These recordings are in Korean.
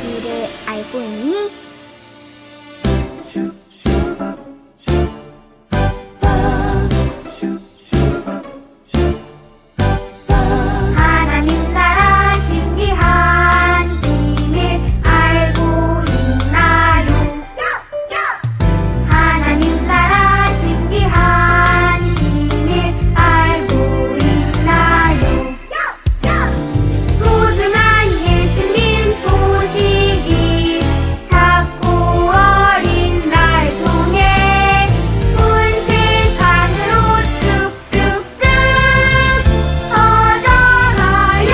비밀을 알고 있니? 하나님 나라 신기한 비밀 알고 있나요? 하나님 나라 신기한 비밀 알고 있나요? 소중한 예수님 소식이 작고 어린 날 통해 온 세상으로 쭉쭉쭉 퍼져가요.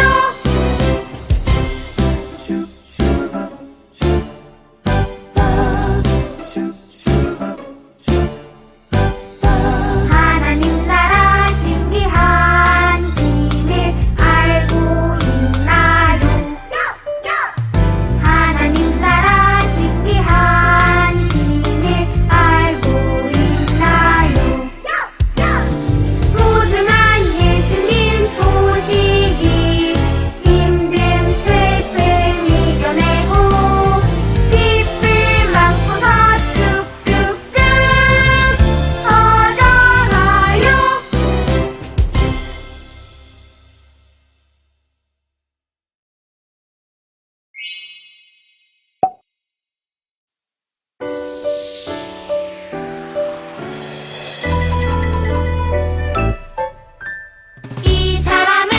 하나님 나라 신기한 비밀 알고 있나요? 하나님 나라 신기한 비밀 알고 있나요? 소중한 예수님 소식이 힘듦 슬픔 이겨내고 기쁨 안고서 쭉쭉쭉 퍼져가요. 이 사람은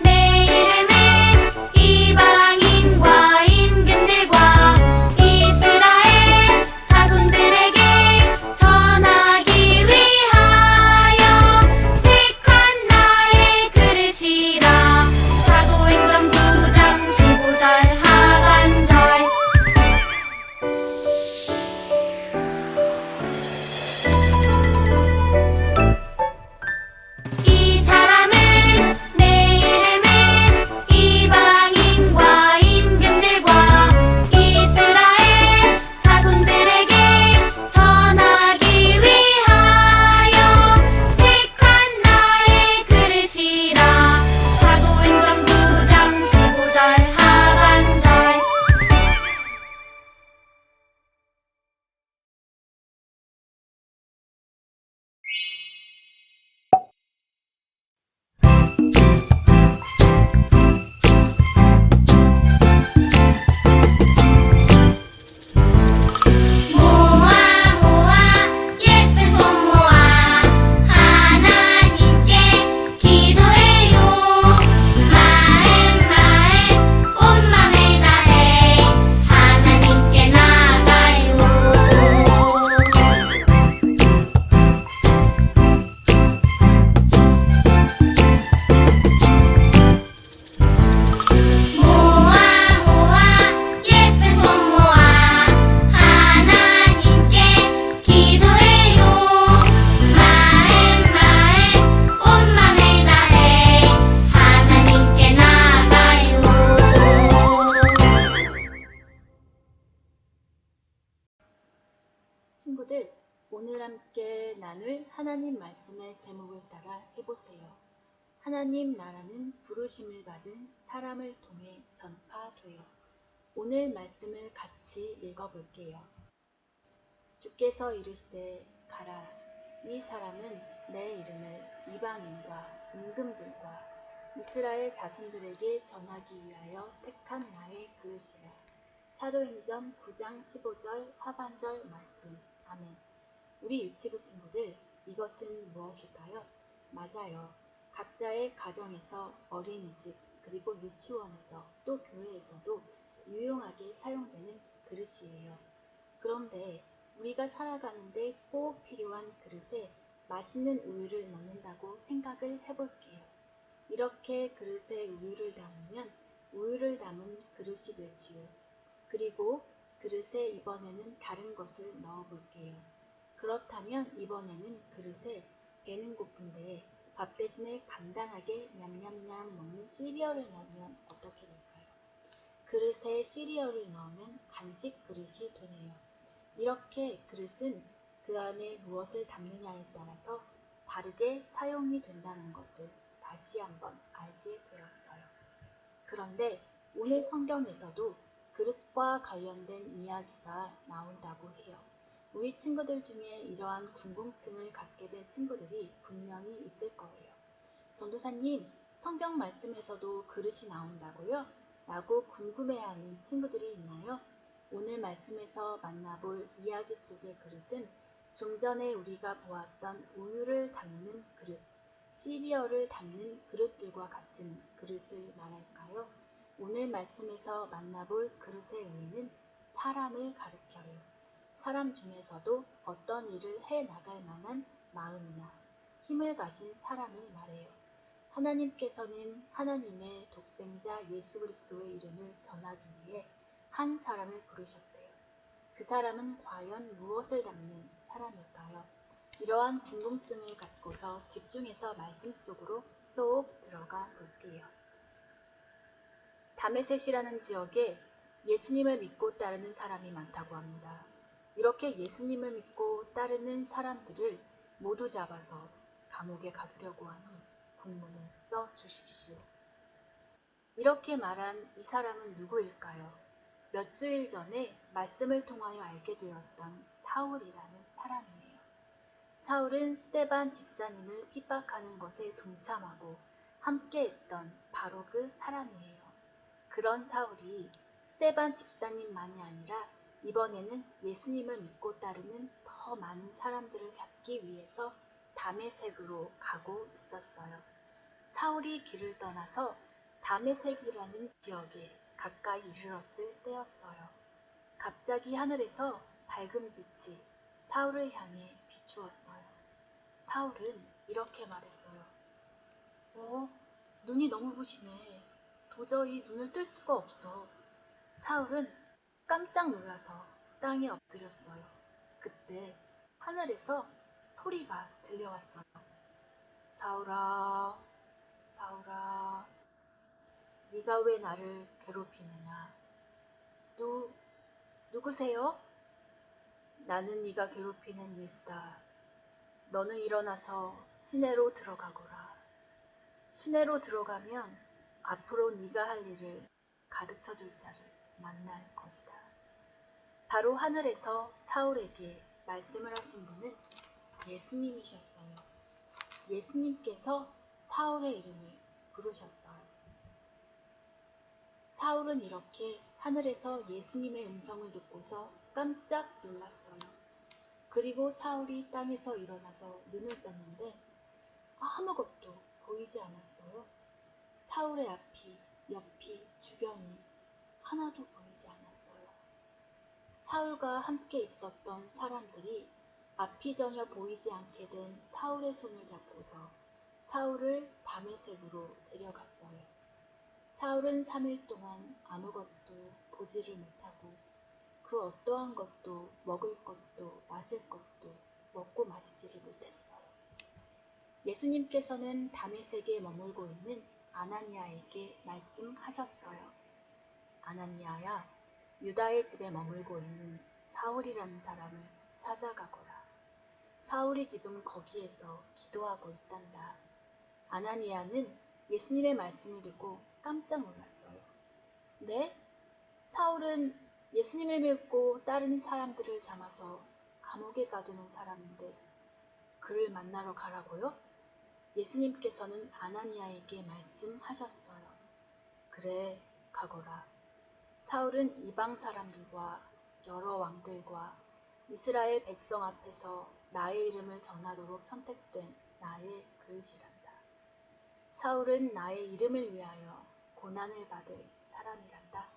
내 이름을 이방인과 임금들과 이스라엘 자손들에게 전하기 위하여 택한 나의 그릇이라. 사도행전 9장 15절 하반절. 이 사람은 내 이름을 이방인과 임금들과 이스라엘 자손들에게 전하기 위하여 택한 나의 그릇이라. 사도행전 9장 15절 하반절. 모아 모아 예쁜 손 모아 하나님께 기도해요. 마음 온 맘을 다해 하나님께 나가요. 모아 모아 예쁜 손 모아 하나님께 기도해요. 마음 온 맘을 다해 하나님께 나가요. 친구들, 오늘 함께 나눌 하나님 말씀의 제목을 따라 해보세요. 하나님 나라는 부르심을 받은 사람을 통해 전파돼요. 오늘 말씀을 같이 읽어볼게요. 주께서 이르시되 가라. 이 사람은 내 이름을 이방인과 임금들과 이스라엘 자손들에게 전하기 위하여 택한 나의 그릇이라. 사도행전 9장 15절 하반절 말씀. 아멘. 우리 유치부 친구들, 이것은 무엇일까요? 맞아요. 각자의 가정에서, 어린이집, 그리고 유치원에서, 또 교회에서도 유용하게 사용되는 그릇이에요. 그런데 우리가 살아가는데 꼭 필요한 그릇에 맛있는 우유를 넣는다고 생각을 해볼게요. 이렇게 그릇에 우유를 담으면 우유를 담은 그릇이 되지요. 그리고 그릇에 이번에는 다른 것을 넣어볼게요. 그렇다면 이번에는 그릇에 배는 고픈데 밥 대신에 간단하게 냠냠냠 먹는 시리얼을 넣으면 어떻게 될까요? 그릇에 시리얼을 넣으면 간식 그릇이 되네요. 이렇게 그릇은 그 안에 무엇을 담느냐에 따라서 다르게 사용이 된다는 것을 다시 한번 알게 되었어요. 그런데 오늘 성경에서도 그릇과 관련된 이야기가 나온다고 해요. 우리 친구들 중에 이러한 궁금증을 갖게 된 친구들이 분명히 있을 거예요. 전도사님, 성경 말씀에서도 그릇이 나온다고요? 라고 궁금해하는 친구들이 있나요? 오늘 말씀에서 만나볼 이야기 속의 그릇은 좀 전에 우리가 보았던 우유를 담는 그릇, 시리얼을 담는 그릇들과 같은 그릇을 말할까요? 오늘 말씀에서 만나볼 그릇의 의미는 사람을 가리켜요. 사람 중에서도 어떤 일을 해 나갈 만한 마음이나 힘을 가진 사람을 말해요. 하나님께서는 하나님의 독생자 예수 그리스도의 이름을 전하기 위해 한 사람을 부르셨대요. 그 사람은 과연 무엇을 담는 사람일까요? 이러한 궁금증을 갖고서 집중해서 말씀 속으로 쏙 들어가 볼게요. 다메섹이라는 지역에 예수님을 믿고 따르는 사람이 많다고 합니다. 이렇게 예수님을 믿고 따르는 사람들을 모두 잡아서 감옥에 가두려고 하니 본문을 써 주십시오. 이렇게 말한 이 사람은 누구일까요? 몇 주일 전에 말씀을 통하여 알게 되었던 사울이라는 사람이에요. 사울은 스데반 집사님을 핍박하는 것에 동참하고 함께했던 바로 그 사람이에요. 그런 사울이 스데반 집사님만이 아니라 이번에는 예수님을 믿고 따르는 더 많은 사람들을 잡기 위해서 다메섹으로 가고 있었어요. 사울이 길을 떠나서 다메섹이라는 지역에 가까이 이르렀을 때였어요. 갑자기 하늘에서 밝은 빛이 사울을 향해 비추었어요. 사울은 이렇게 말했어요. 눈이 너무 부시네. 도저히 눈을 뜰 수가 없어. 사울은 깜짝 놀라서 땅에 엎드렸어요. 그때 하늘에서 소리가 들려왔어요. 사울아, 사울아, 네가 왜 나를 괴롭히느냐? 누구세요? 나는 네가 괴롭히는 예수다. 너는 일어나서 시내로 들어가거라. 시내로 들어가면 앞으로 네가 할 일을 가르쳐 줄 자를 만날 것이다. 바로 하늘에서 사울에게 말씀을 하신 분은 예수님이셨어요. 예수님께서 사울의 이름을 부르셨어요. 사울은 이렇게 하늘에서 예수님의 음성을 듣고서 깜짝 놀랐어요. 그리고 사울이 땅에서 일어나서 눈을 떴는데 아무것도 보이지 않았어요. 사울의 앞이, 옆이, 주변이 하나도 보이지 않았어요. 사울과 함께 있었던 사람들이 앞이 전혀 보이지 않게 된 사울의 손을 잡고서 사울을 다메섹으로 데려갔어요. 사울은 3일 동안 아무것도 보지를 못하고 그 어떠한 것도 먹을 것도 마실 것도 먹고 마시지를 못했어요. 예수님께서는 다메섹에 머물고 있는 아나니아에게 말씀하셨어요. 아나니아야, 유다의 집에 머물고 있는 사울이라는 사람을 찾아가거라. 사울이 지금 거기에서 기도하고 있단다. 아나니아는 예수님의 말씀을 듣고 깜짝 놀랐어요. 네? 사울은 예수님을 믿고 따르는 사람들을 잡아서 감옥에 가두는 사람인데 그를 만나러 가라고요? 예수님께서는 아나니아에게 말씀하셨어요. 그래, 가거라. 사울은 이방 사람들과 여러 왕들과 이스라엘 백성 앞에서 나의 이름을 전하도록 선택된 나의 그릇이란다. 사울은 나의 이름을 위하여 고난을 받을 사람이란다.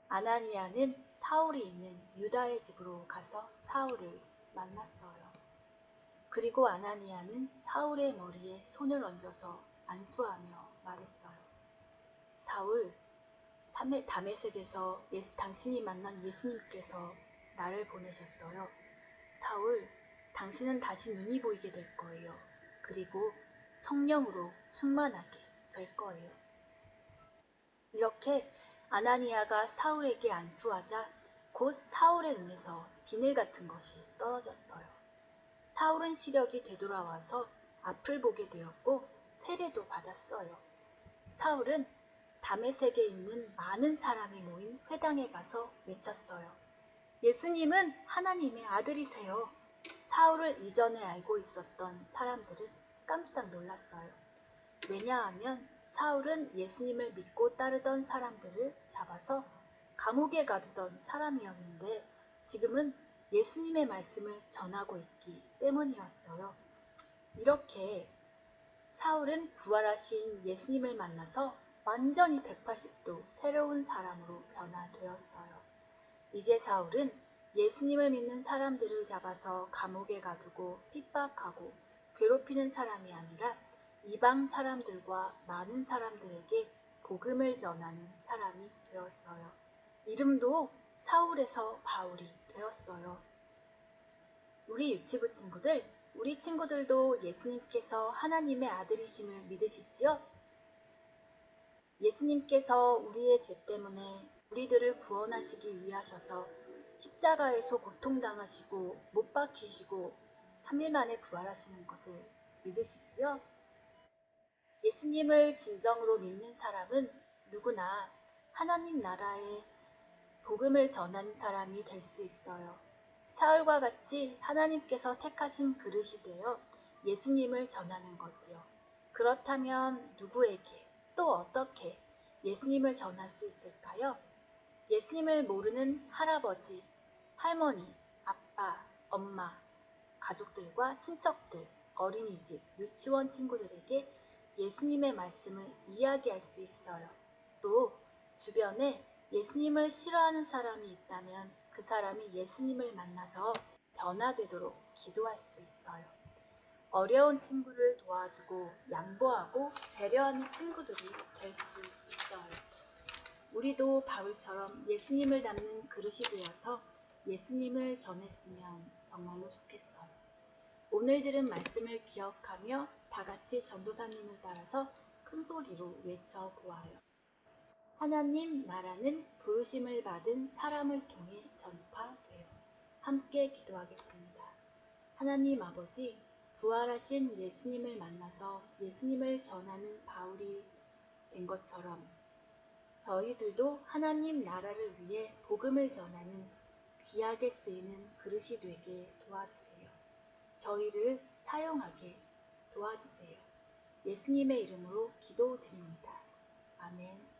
아나니아는 사울이 있는 유다의 집으로 가서 사울을 만났어요. 그리고 아나니아는 사울의 머리에 손을 얹어서 안수하며 말했어요. 사울, 다메섹에서 당신이 만난 예수님께서 나를 보내셨어요. 사울, 당신은 다시 눈이 보이게 될 거예요. 그리고 성령으로 충만하게 될 거예요. 이렇게 아나니아가 사울에게 안수하자 곧 사울의 눈에서 비늘 같은 것이 떨어졌어요. 사울은 시력이 되돌아와서 앞을 보게 되었고 세례도 받았어요. 사울은 다메섹에 있는 많은 사람이 모인 회당에 가서 외쳤어요. 예수님은 하나님의 아들이세요. 사울을 이전에 알고 있었던 사람들은 깜짝 놀랐어요. 왜냐하면 사울은 예수님을 믿고 따르던 사람들을 잡아서 감옥에 가두던 사람이었는데 지금은 예수님의 말씀을 전하고 있기 때문이었어요. 이렇게 사울은 부활하신 예수님을 만나서 완전히 180도 새로운 사람으로 변화되었어요. 이제 사울은 예수님을 믿는 사람들을 잡아서 감옥에 가두고 핍박하고 괴롭히는 사람이 아니라 이방 사람들과 많은 사람들에게 복음을 전하는 사람이 되었어요. 이름도 사울에서 바울이 되었어요. 우리 유치부 친구들, 우리 친구들도 예수님께서 하나님의 아들이심을 믿으시지요? 예수님께서 우리의 죄 때문에 우리들을 구원하시기 위하셔서 십자가에서 고통당하시고 못 박히시고 3일 만에 부활하시는 것을 믿으시지요? 예수님을 진정으로 믿는 사람은 누구나 하나님 나라의 복음을 전하는 사람이 될 수 있어요. 사울과 같이 하나님께서 택하신 그릇이 되어 예수님을 전하는 거지요. 그렇다면 누구에게 또 어떻게 예수님을 전할 수 있을까요? 예수님을 모르는 할아버지, 할머니, 아빠, 엄마, 가족들과 친척들, 어린이집, 유치원 친구들에게 예수님의 말씀을 이야기할 수 있어요. 또 주변에 예수님을 싫어하는 사람이 있다면 그 사람이 예수님을 만나서 변화되도록 기도할 수 있어요. 어려운 친구를 도와주고 양보하고 배려하는 친구들이 될 수 있어요. 우리도 바울처럼 예수님을 담는 그릇이 되어서 예수님을 전했으면 정말로 좋겠어요. 오늘 들은 말씀을 기억하며 다 같이 전도사님을 따라서 큰 소리로 외쳐보아요. 하나님 나라는 부르심을 받은 사람을 통해 전파돼요. 함께 기도하겠습니다. 하나님 아버지, 부활하신 예수님을 만나서 예수님을 전하는 바울이 된 것처럼 저희들도 하나님 나라를 위해 복음을 전하는 귀하게 쓰이는 그릇이 되게 도와주세요. 저희를 사용하게 도와주세요. 예수님의 이름으로 기도드립니다. 아멘.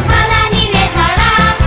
하나님의 사랑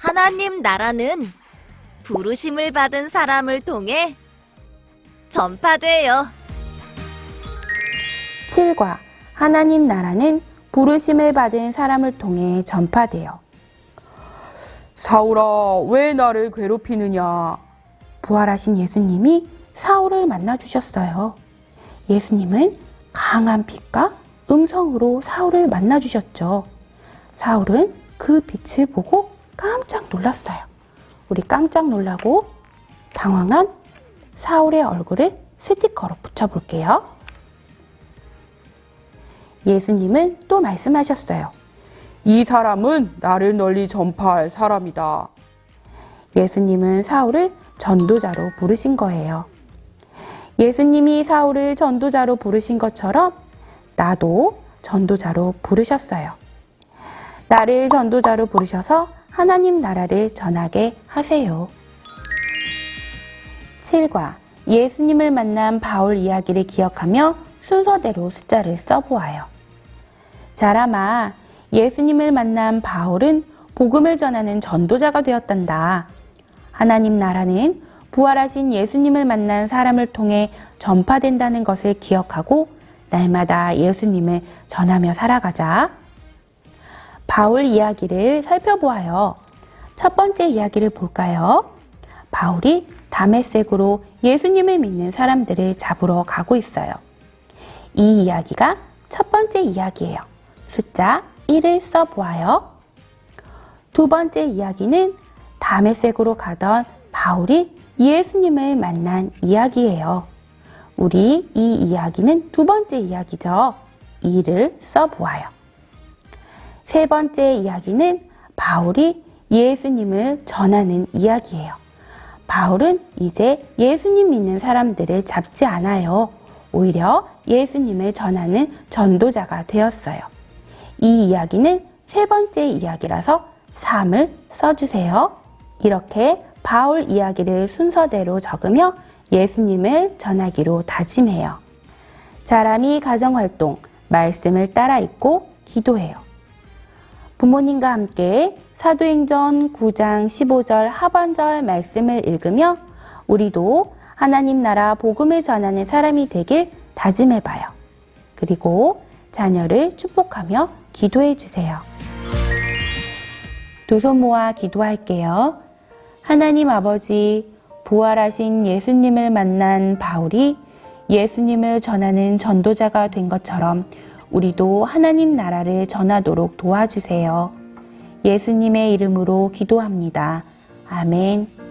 하나님 나라는 부르심을 받은 사람을 통해 전파돼요. 7과 하나님 나라는 부르심을 받은 사람을 통해 전파돼요. 사울아, 왜 나를 괴롭히느냐? 부활하신 예수님이 사울을 만나주셨어요. 예수님은 강한 빛과 음성으로 사울을 만나주셨죠. 사울은 그 빛을 보고 깜짝 놀랐어요. 우리 깜짝 놀라고 당황한 사울의 얼굴을 스티커로 붙여볼게요. 예수님은 또 말씀하셨어요. 이 사람은 나를 널리 전파할 사람이다. 예수님은 사울을 전도자로 부르신 거예요. 예수님이 사울을 전도자로 부르신 것처럼 나도 전도자로 부르셨어요. 나를 전도자로 부르셔서 하나님 나라를 전하게 하세요. 7과 예수님을 만난 바울 이야기를 기억하며 순서대로 숫자를 써보아요. 자라마, 예수님을 만난 바울은 복음을 전하는 전도자가 되었단다. 하나님 나라는 부활하신 예수님을 만난 사람을 통해 전파된다는 것을 기억하고 날마다 예수님을 전하며 살아가자. 바울 이야기를 살펴보아요. 첫 번째 이야기를 볼까요? 바울이 다메섹으로 예수님을 믿는 사람들을 잡으러 가고 있어요. 이 이야기가 첫 번째 이야기예요. 숫자 1을 써보아요. 두 번째 이야기는 다메섹으로 가던 바울이 예수님을 만난 이야기예요. 우리 이 이야기는 두 번째 이야기죠. 2를 써보아요. 세 번째 이야기는 바울이 예수님을 전하는 이야기예요. 바울은 이제 예수님 믿는 사람들을 잡지 않아요. 오히려 예수님을 전하는 전도자가 되었어요. 이 이야기는 세 번째 이야기라서 3을 써주세요. 이렇게 바울 이야기를 순서대로 적으며 예수님을 전하기로 다짐해요. 자람이 가정활동, 말씀을 따라 읽고 기도해요. 부모님과 함께 사도행전 9장 15절 하반절 말씀을 읽으며 우리도 하나님 나라 복음을 전하는 사람이 되길 다짐해봐요. 그리고 자녀를 축복하며 기도해 주세요. 두 손 모아 기도할게요. 하나님 아버지, 부활하신 예수님을 만난 바울이 예수님을 전하는 전도자가 된 것처럼 우리도 하나님 나라를 전하도록 도와주세요. 예수님의 이름으로 기도합니다. 아멘.